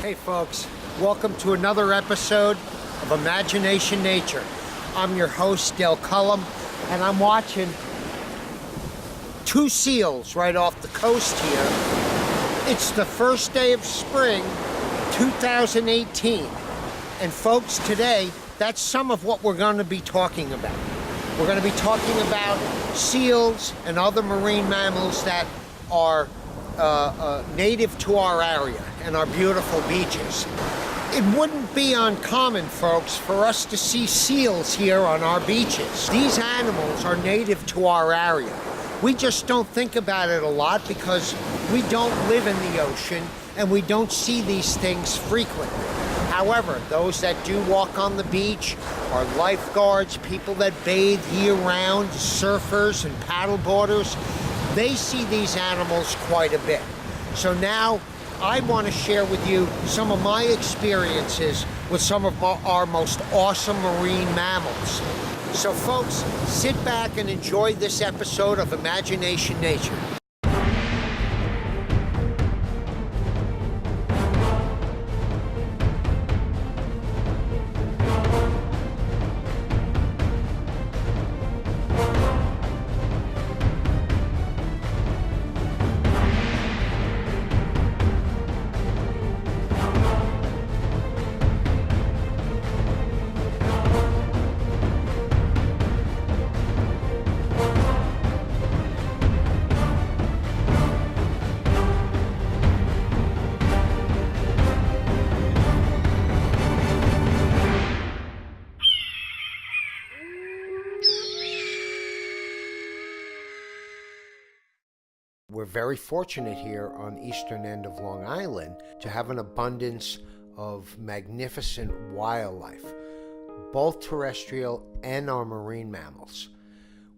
Hey folks, welcome to another episode of Imagination Nature. I'm your host, Dell Cullum, and I'm watching two seals right off the coast here. It's the first day of spring, 2018. And folks, today, that's some of what we're going to be talking about. We're going to be talking about seals and other marine mammals that are native to our area and our beautiful beaches. It wouldn't be uncommon, folks, for us to see seals here on our beaches. These animals are native to our area. We just don't think about it a lot because we don't live in the ocean and we don't see these things frequently. However, those that do walk on the beach are lifeguards, people that bathe year-round, surfers and paddleboarders. They see these animals quite a bit. So now I want to share with you some of my experiences with some of our most awesome marine mammals. So folks, sit back and enjoy this episode of Imagination Nature. We're very fortunate here on the eastern end of Long Island to have an abundance of magnificent wildlife, both terrestrial and our marine mammals.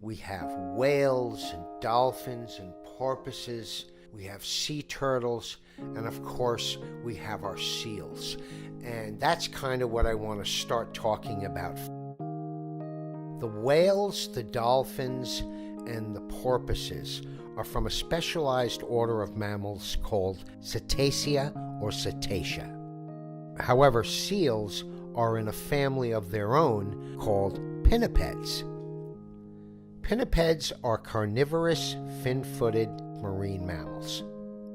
We have whales and dolphins and porpoises, we have sea turtles, and of course we have our seals. And that's kind of what I want to start talking about. The whales, the dolphins, and the porpoises are from a specialized order of mammals called Cetacea or Cetacea. However, seals are in a family of their own called pinnipeds. Pinnipeds are carnivorous, fin-footed marine mammals.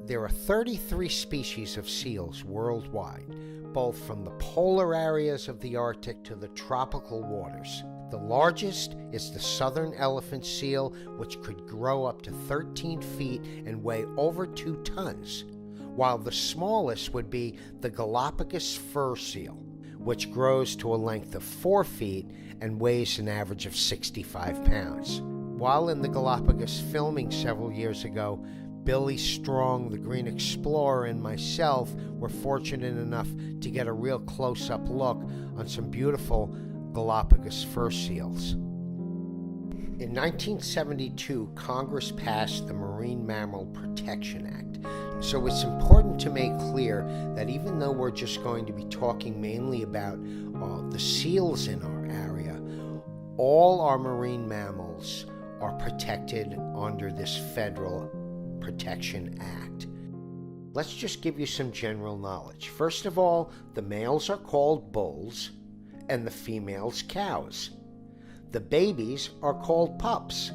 There are 33 species of seals worldwide, both from the polar areas of the Arctic to the tropical waters. The largest is the southern elephant seal, which could grow up to 13 feet and weigh over 2 tons, while the smallest would be the Galapagos fur seal, which grows to a length of 4 feet and weighs an average of 65 pounds. While in the Galapagos filming several years ago, Billy Strong, the Green Explorer, and myself were fortunate enough to get a real close-up look on some beautiful Galapagos fur seals. In 1972, Congress passed the Marine Mammal Protection Act. So it's important to make clear that even though we're just going to be talking mainly about the seals in our area, all our marine mammals are protected under this Federal Protection Act. Let's just give you some general knowledge. First of all, the males are called bulls and the females cows. The babies are called pups.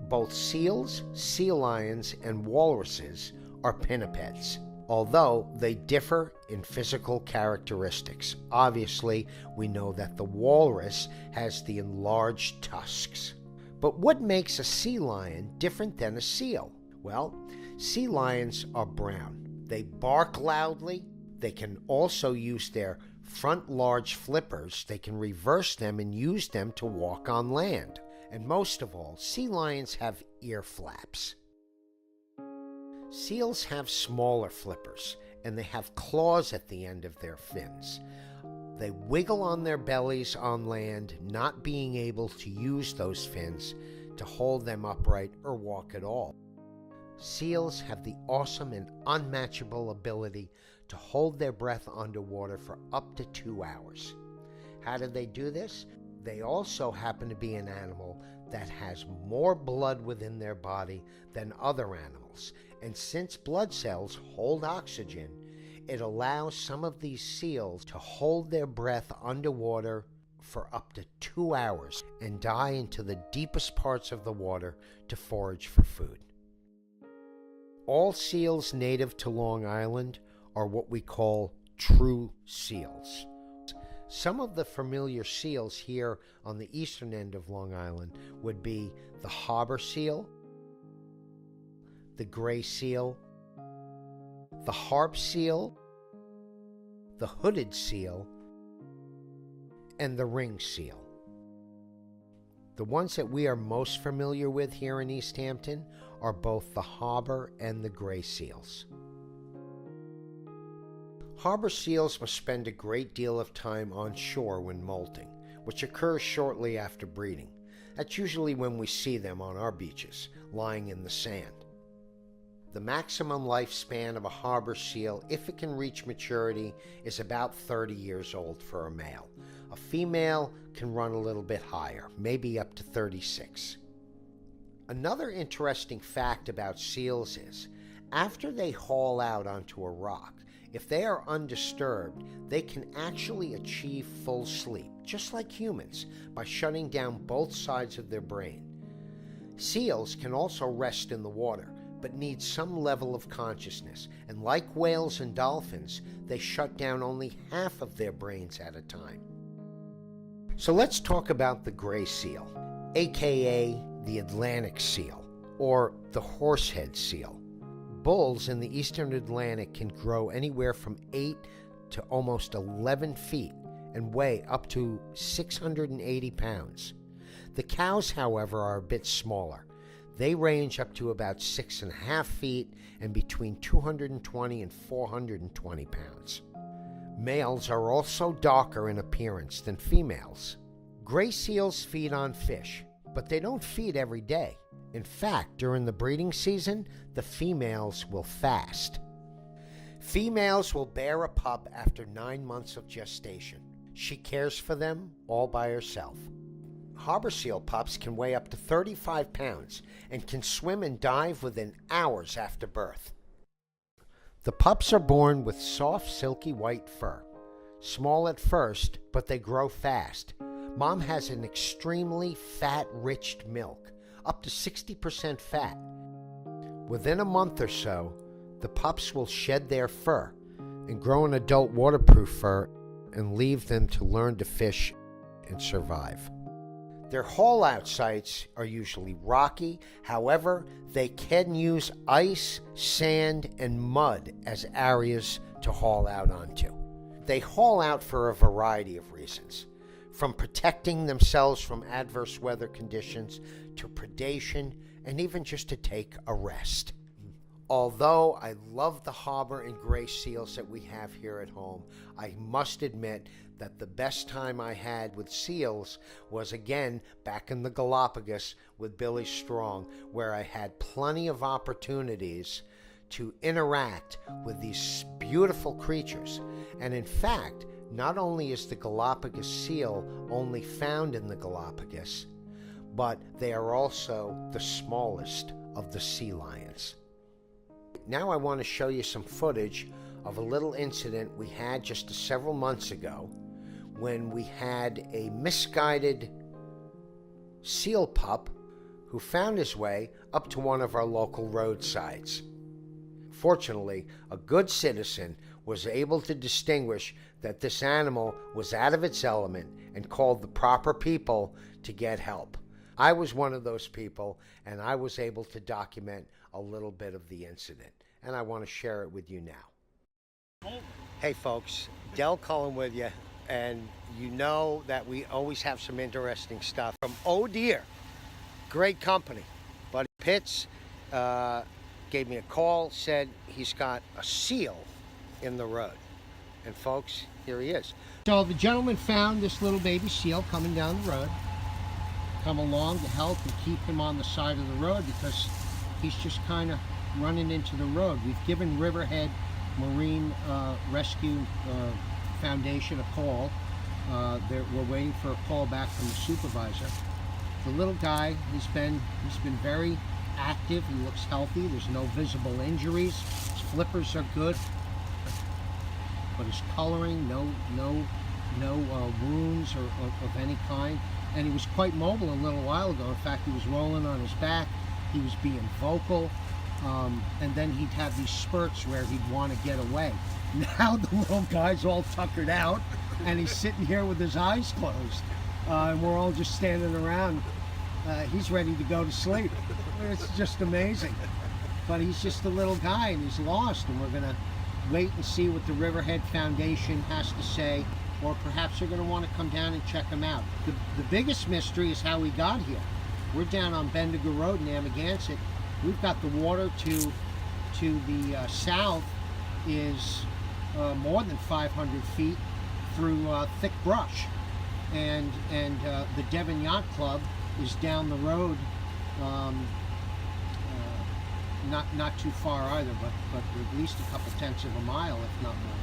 Both seals, sea lions, and walruses are pinnipeds, although they differ in physical characteristics. Obviously, we know that the walrus has the enlarged tusks. But what makes a sea lion different than a seal? Well, sea lions are brown. They bark loudly. They can also use their front large flippers. They can reverse them and use them to walk on land. And most of all, sea lions have ear flaps. Seals have smaller flippers, and they have claws at the end of their fins. They wiggle on their bellies on land, not being able to use those fins to hold them upright or walk at all. Seals have the awesome and unmatchable ability to hold their breath underwater for up to 2 hours. How do they do this? They also happen to be an animal that has more blood within their body than other animals. And since blood cells hold oxygen, It allows some of these seals to hold their breath underwater for up to 2 hours and dive into the deepest parts of the water to forage for food. All seals native to Long Island are what we call true seals. Some of the familiar seals here on the eastern end of Long Island would be the harbor seal, the gray seal, the harp seal, the hooded seal, and the ring seal. The ones that we are most familiar with here in East Hampton are both the harbor and the gray seals. Harbor seals must spend a great deal of time on shore when molting, which occurs shortly after breeding. That's usually when we see them on our beaches, lying in the sand. The maximum lifespan of a harbor seal, if it can reach maturity, is about 30 years old for a male. A female can run a little bit higher, maybe up to 36. Another interesting fact about seals is, after they haul out onto a rock, if they are undisturbed, they can actually achieve full sleep, just like humans, by shutting down both sides of their brain. Seals can also rest in the water, but need some level of consciousness, and like whales and dolphins, they shut down only half of their brains at a time. So let's talk about the gray seal, aka the Atlantic seal, or the horsehead seal. Bulls in the eastern Atlantic can grow anywhere from 8 to almost 11 feet and weigh up to 680 pounds. The cows, however, are a bit smaller. They range up to about 6.5 feet and between 220 and 420 pounds. Males are also darker in appearance than females. Gray seals feed on fish, but they don't feed every day. In fact, during the breeding season, the females will fast. Females will bear a pup after 9 months of gestation. She cares for them all by herself. Harbor seal pups can weigh up to 35 pounds and can swim and dive within hours after birth. The pups are born with soft, silky white fur. Small at first, but they grow fast. Mom has an extremely fat-rich milk, up to 60% fat. Within a month or so, the pups will shed their fur and grow an adult waterproof fur and leave them to learn to fish and survive. Their haul-out sites are usually rocky. However, they can use ice, sand, and mud as areas to haul out onto. They haul out for a variety of reasons, from protecting themselves from adverse weather conditions to predation and even just to take a rest. Although I love the harbor and gray seals that we have here at home, I must admit that the best time I had with seals was again back in the Galapagos with Billy Strong, where I had plenty of opportunities to interact with these beautiful creatures. And in fact, not only is the Galapagos seal only found in the Galapagos, but they are also the smallest of the sea lions. Now I want to show you some footage of a little incident we had just several months ago when we had a misguided seal pup who found his way up to one of our local roadsides. Fortunately, a good citizen was able to distinguish that this animal was out of its element and called the proper people to get help. I was one of those people, and I was able to document a little bit of the incident, and I want to share it with you now. Hey folks, Dell Cullum with you, and you know that we always have some interesting stuff from Oh Dear. Great company. Buddy Pitts gave me a call, said he's got a seal in the road. And folks, here he is. So the gentleman found this little baby seal coming down the road. Come along to help and keep him on the side of the road because he's just kind of running into the road. We've given Riverhead Marine Rescue Foundation a call. We're waiting for a call back from the supervisor. The little guy, he's been very active. He looks healthy. There's no visible injuries. His flippers are good. but his coloring, no wounds or of any kind. And he was quite mobile a little while ago. In fact, he was rolling on his back. He was being vocal. And then he'd have these spurts where he'd want to get away. Now the little guy's all tuckered out, and he's sitting here with his eyes closed. And we're all just standing around. He's ready to go to sleep. It's just amazing. But he's just a little guy, and he's lost. And we're going to wait and see what the Riverhead Foundation has to say. Or perhaps they're going to want to come down and check him out. The biggest mystery is how he got here. We're down on Bendigo Road in Amagansett. We've got the water to the south is more than 500 feet through thick brush. And the Devon Yacht Club is down the road, not too far either, but at least a couple tenths of a mile, if not more.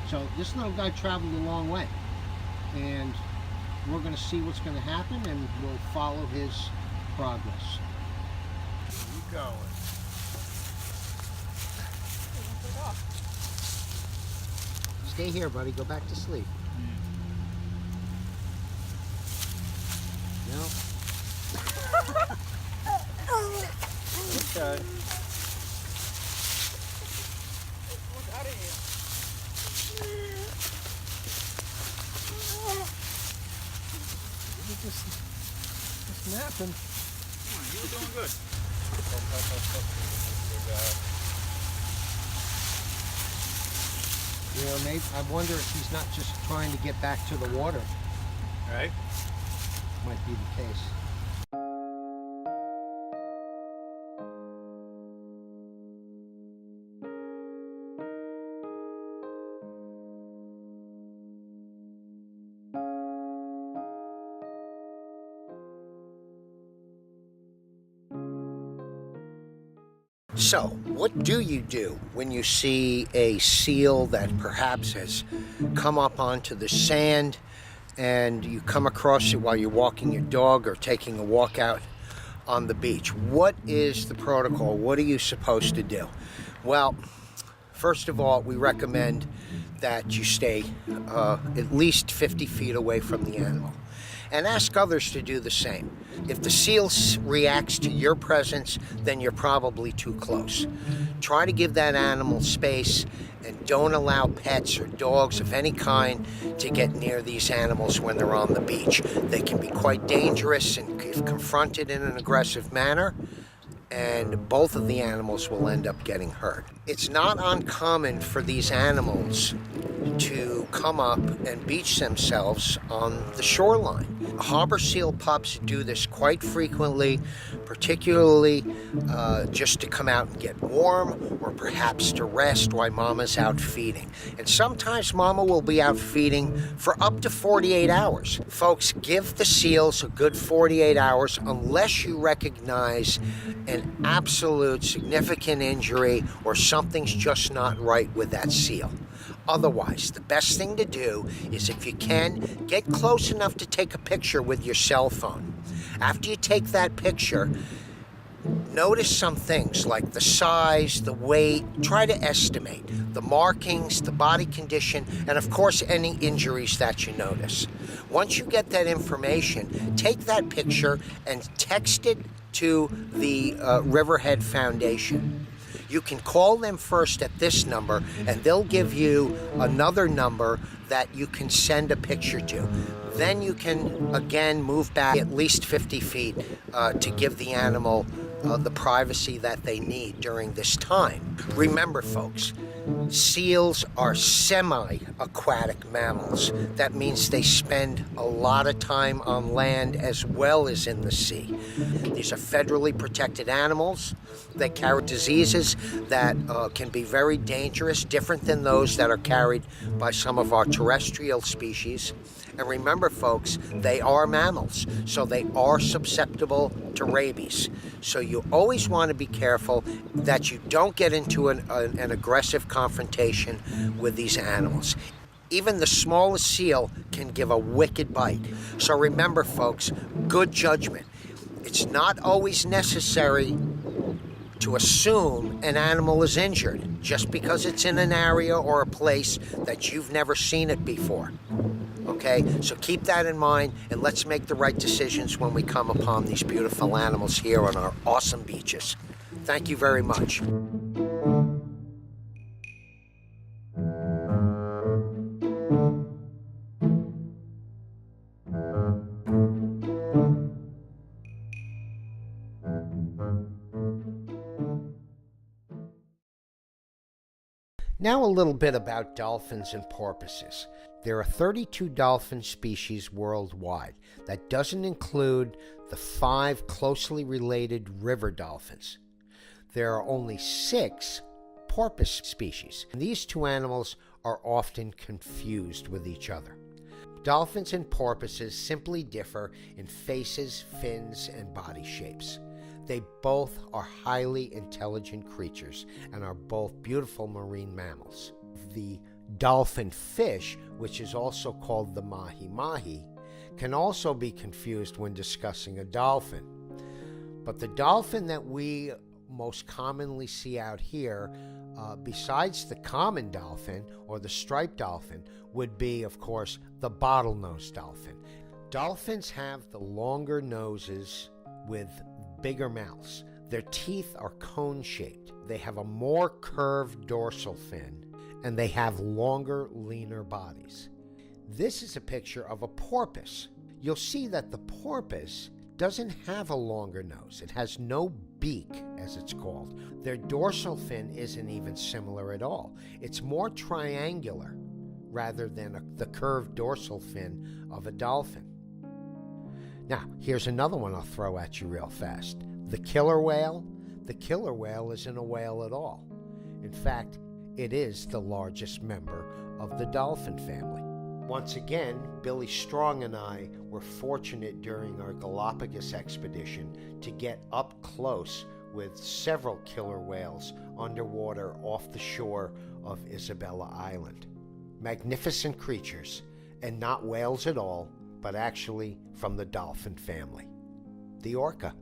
So this little guy traveled a long way, and we're going to see what's going to happen, and we'll follow his progress. Where you going? Stay here, buddy. Go back to sleep. No. Okay. Just napping. Come on, you were doing good. You know, maybe I wonder if he's not just trying to get back to the water. Right? Might be the case. So, what do you do when you see a seal that perhaps has come up onto the sand and you come across it while you're walking your dog or taking a walk out on the beach? What is the protocol? What are you supposed to do? Well, first of all, we recommend that you stay at least 50 feet away from the animal, and ask others to do the same. If the seal reacts to your presence, then you're probably too close. Try to give that animal space, and don't allow pets or dogs of any kind to get near these animals when they're on the beach. They can be quite dangerous and if confronted in an aggressive manner, and both of the animals will end up getting hurt. It's not uncommon for these animals to come up and beach themselves on the shoreline. Harbor seal pups do this quite frequently, particularly just to come out and get warm, or perhaps to rest while mama's out feeding. And sometimes mama will be out feeding for up to 48 hours. Folks, give the seals a good 48 hours unless you recognize an absolute significant injury or something's just not right with that seal. Otherwise, the best thing to do is, if you can, get close enough to take a picture with your cell phone. After you take that picture, notice some things like the size, the weight. Try to estimate the markings, the body condition, and of course any injuries that you notice. Once you get that information, take that picture and text it to the Riverhead Foundation. You can call them first at this number, and they'll give you another number that you can send a picture to. Then you can, again, move back at least 50 feet to give the animal the privacy that they need during this time. Remember, folks, seals are semi-aquatic mammals. That means they spend a lot of time on land as well as in the sea. These are federally protected animals. They carry diseases that can be very dangerous, different than those that are carried by some of our terrestrial species. And remember, folks, they are mammals, so they are susceptible to rabies. So you always want to be careful that you don't get into an aggressive confrontation with these animals. Even the smallest seal can give a wicked bite. So remember, folks, good judgment. It's not always necessary to assume an animal is injured just because it's in an area or a place that you've never seen it before. Okay, so keep that in mind, and let's make the right decisions when we come upon these beautiful animals here on our awesome beaches. Thank you very much. Now a little bit about dolphins and porpoises. There are 32 dolphin species worldwide. That doesn't include the 5 closely related river dolphins. There are only 6 porpoise species. These two animals are often confused with each other. Dolphins and porpoises simply differ in faces, fins, and body shapes. They both are highly intelligent creatures and are both beautiful marine mammals. The dolphin fish, which is also called the mahi-mahi, can also be confused when discussing a dolphin. But the dolphin that we most commonly see out here, besides the common dolphin or the striped dolphin, would be, of course, the bottlenose dolphin. Dolphins have the longer noses with bigger mouths. Their teeth are cone-shaped. They have a more curved dorsal fin, and they have longer, leaner bodies. This is a picture of a porpoise. You'll see that the porpoise doesn't have a longer nose. It has no beak, as it's called. Their dorsal fin isn't even similar at all. It's more triangular rather than the curved dorsal fin of a dolphin. Now, here's another one I'll throw at you real fast. The killer whale. The killer whale isn't a whale at all. In fact, it is the largest member of the dolphin family. Once again, Billy Strong and I were fortunate during our Galapagos expedition to get up close with several killer whales underwater off the shore of Isabella Island. Magnificent creatures, and not whales at all, but actually from the dolphin family, the orca.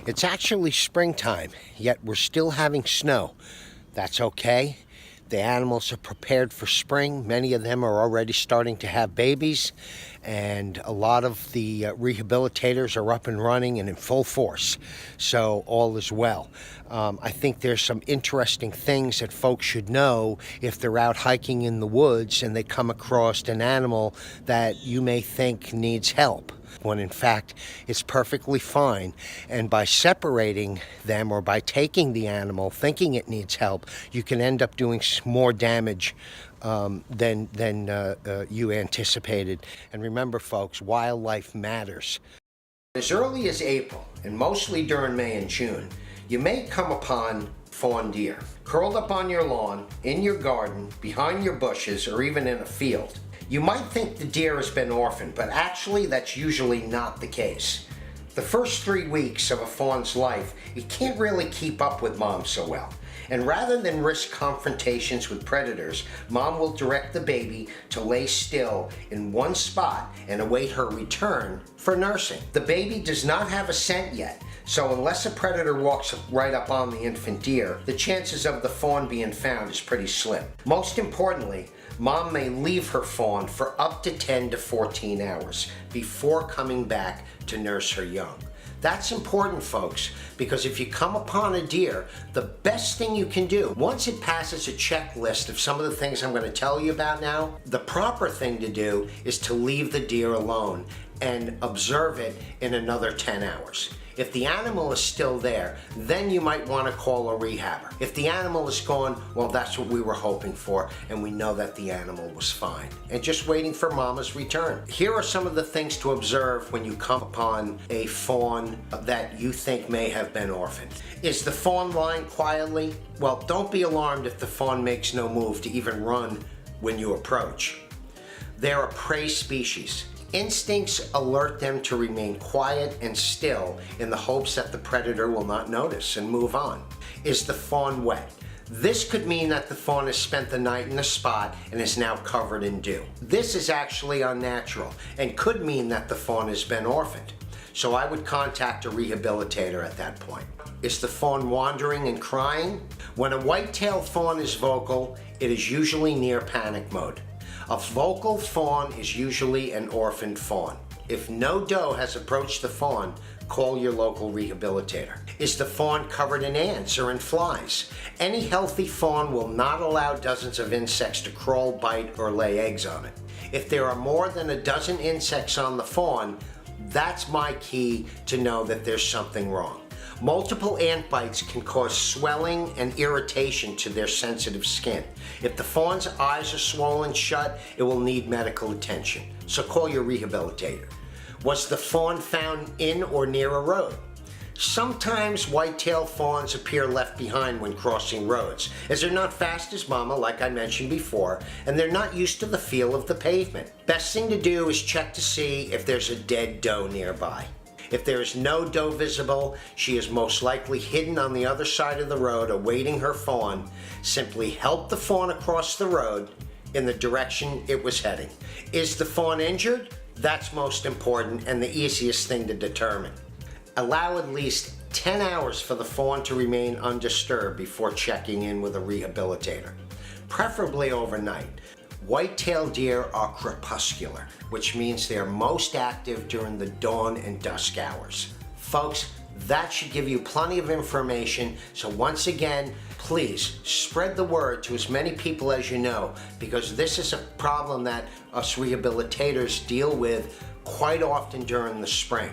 It's actually springtime, yet we're still having snow. That's okay. The animals are prepared for spring. Many of them are already starting to have babies, and a lot of the rehabilitators are up and running and in full force. So all is well. I think there's some interesting things that folks should know if they're out hiking in the woods and they come across an animal that you may think needs help, when in fact it's perfectly fine. And by separating them or by taking the animal thinking it needs help, you can end up doing more damage than you anticipated. And remember, folks, wildlife matters. As early as April, and mostly during May and June, you may come upon fawn deer curled up on your lawn, in your garden, behind your bushes, or even in a field. You might think the deer has been orphaned, but actually that's usually not the case. The first 3 weeks of a fawn's life, it can't really keep up with mom so well. And rather than risk confrontations with predators, mom will direct the baby to lay still in one spot and await her return for nursing. The baby does not have a scent yet, so unless a predator walks right up on the infant deer, the chances of the fawn being found is pretty slim. Most importantly, mom may leave her fawn for up to 10 to 14 hours before coming back to nurse her young. That's important, folks, because if you come upon a deer, the best thing you can do, once it passes a checklist of some of the things I'm going to tell you about now, the proper thing to do is to leave the deer alone and observe it in another 10 hours. If the animal is still there, then you might want to call a rehabber. If the animal is gone, well, that's what we were hoping for, and we know that the animal was fine and just waiting for mama's return. Here are some of the things to observe when you come upon a fawn that you think may have been orphaned. Is the fawn lying quietly? Well, don't be alarmed if the fawn makes no move to even run when you approach. They're a prey species. Instincts alert them to remain quiet and still in the hopes that the predator will not notice and move on. Is the fawn wet? This could mean that the fawn has spent the night in a spot and is now covered in dew. This is actually unnatural and could mean that the fawn has been orphaned. So I would contact a rehabilitator at that point. Is the fawn wandering and crying? When a white-tailed fawn is vocal, it is usually near panic mode. A vocal fawn is usually an orphaned fawn. If no doe has approached the fawn, call your local rehabilitator. Is the fawn covered in ants or in flies? Any healthy fawn will not allow dozens of insects to crawl, bite, or lay eggs on it. If there are more than a dozen insects on the fawn, that's my key to know that there's something wrong. Multiple ant bites can cause swelling and irritation to their sensitive skin. If the fawn's eyes are swollen shut, it will need medical attention. So call your rehabilitator. Was the fawn found in or near a road? Sometimes white-tailed fawns appear left behind when crossing roads, as they're not fast as mama, like I mentioned before, and they're not used to the feel of the pavement. Best thing to do is check to see if there's a dead doe nearby. If there is no doe visible, she is most likely hidden on the other side of the road awaiting her fawn. Simply help the fawn across the road in the direction it was heading. Is the fawn injured? That's most important and the easiest thing to determine. Allow at least 10 hours for the fawn to remain undisturbed before checking in with a rehabilitator, preferably overnight. White-tailed deer are crepuscular, which means they are most active during the dawn and dusk hours. Folks, that should give you plenty of information, so once again, please spread the word to as many people as you know, because this is a problem that us rehabilitators deal with quite often during the spring.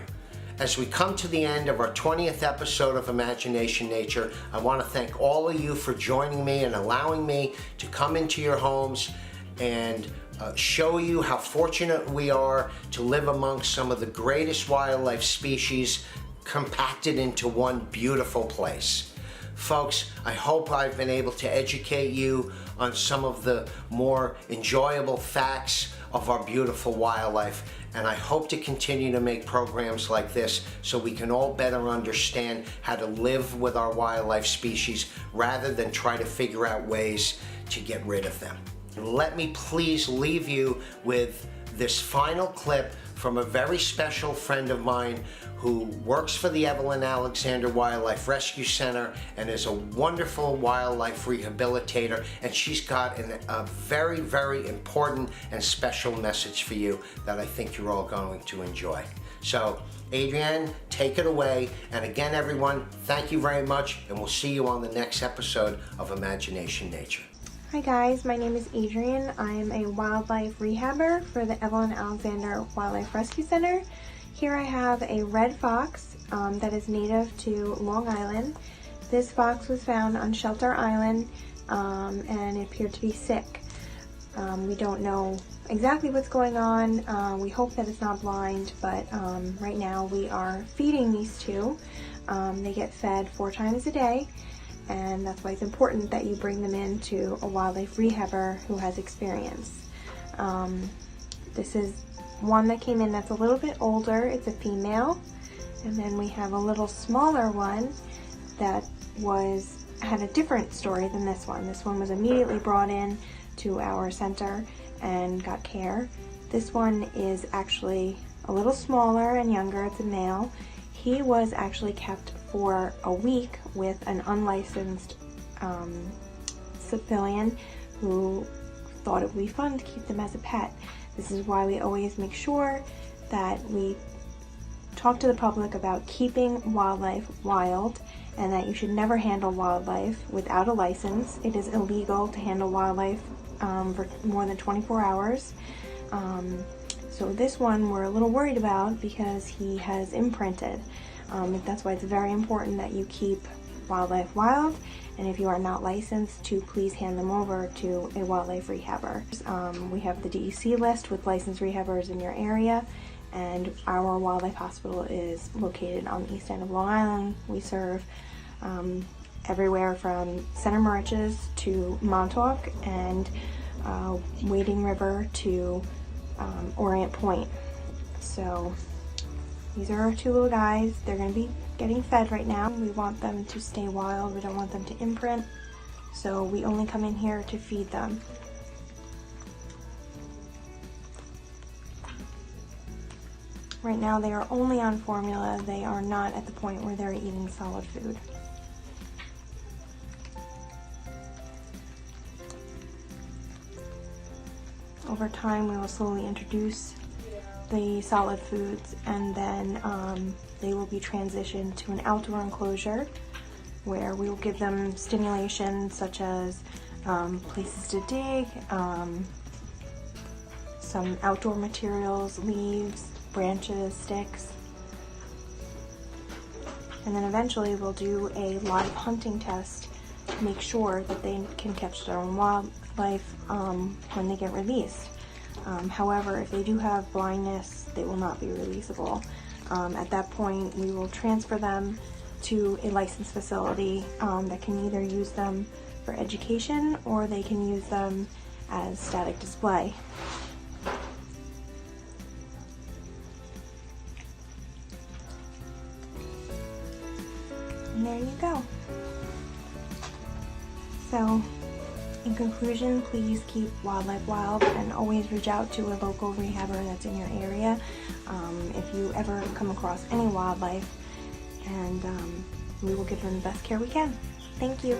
As we come to the end of our 20th episode of Imagination Nature, I want to thank all of you for joining me and allowing me to come into your homes and show you how fortunate we are to live amongst some of the greatest wildlife species compacted into one beautiful place. Folks, I hope I've been able to educate you on some of the more enjoyable facts of our beautiful wildlife, and I hope to continue to make programs like this so we can all better understand how to live with our wildlife species rather than try to figure out ways to get rid of them. Let me please leave you with this final clip from a very special friend of mine who works for the Evelyn Alexander Wildlife Rescue Center and is a wonderful wildlife rehabilitator, and she's got a very, very important and special message for you that I think you're all going to enjoy. So, Adrienne, take it away. And again, everyone, thank you very much, and we'll see you on the next episode of Imagination Nature. Hi guys, my name is Adrienne. I am a wildlife rehabber for the Evelyn Alexander Wildlife Rescue Center. Here I have a red fox that is native to Long Island. This fox was found on Shelter Island and it appeared to be sick. We don't know exactly what's going on. We hope that it's not blind, but right now we are feeding these two. They get fed 4 times a day. And that's why it's important that you bring them in to a wildlife rehabber who has experience. This is one that came in that's a little bit older. It's a female. And then we have a little smaller one that had a different story than this one. This one was immediately brought in to our center and got care. This one is actually a little smaller and younger. It's a male. He was actually kept for a week with an unlicensed civilian who thought it would be fun to keep them as a pet. This is why we always make sure that we talk to the public about keeping wildlife wild, and that you should never handle wildlife without a license. It is illegal to handle wildlife for more than 24 hours. So this one we're a little worried about because he has imprinted. That's why it's very important that you keep wildlife wild, and if you are not licensed, to please hand them over to a wildlife rehabber. We have the DEC list with licensed rehabbers in your area, and our wildlife hospital is located on the east end of Long Island. We serve everywhere from Center Moriches to Montauk and Wading River to Orient Point. So these are our 2 little guys. They're going to be getting fed right now. We want them to stay wild. We don't want them to imprint. So we only come in here to feed them. Right now they are only on formula. They are not at the point where they're eating solid food. Over time we will slowly introduce the solid foods, and then they will be transitioned to an outdoor enclosure where we will give them stimulation such as places to dig, some outdoor materials, leaves, branches, sticks, and then eventually we'll do a live hunting test to make sure that they can catch their own wildlife when they get released. However, if they do have blindness, they will not be releasable. At that point, we will transfer them to a licensed facility that can either use them for education or they can use them as static display. And there you go. So, in conclusion, please keep wildlife wild and always reach out to a local rehabber that's in your area if you ever come across any wildlife, and we will give them the best care we can. Thank you.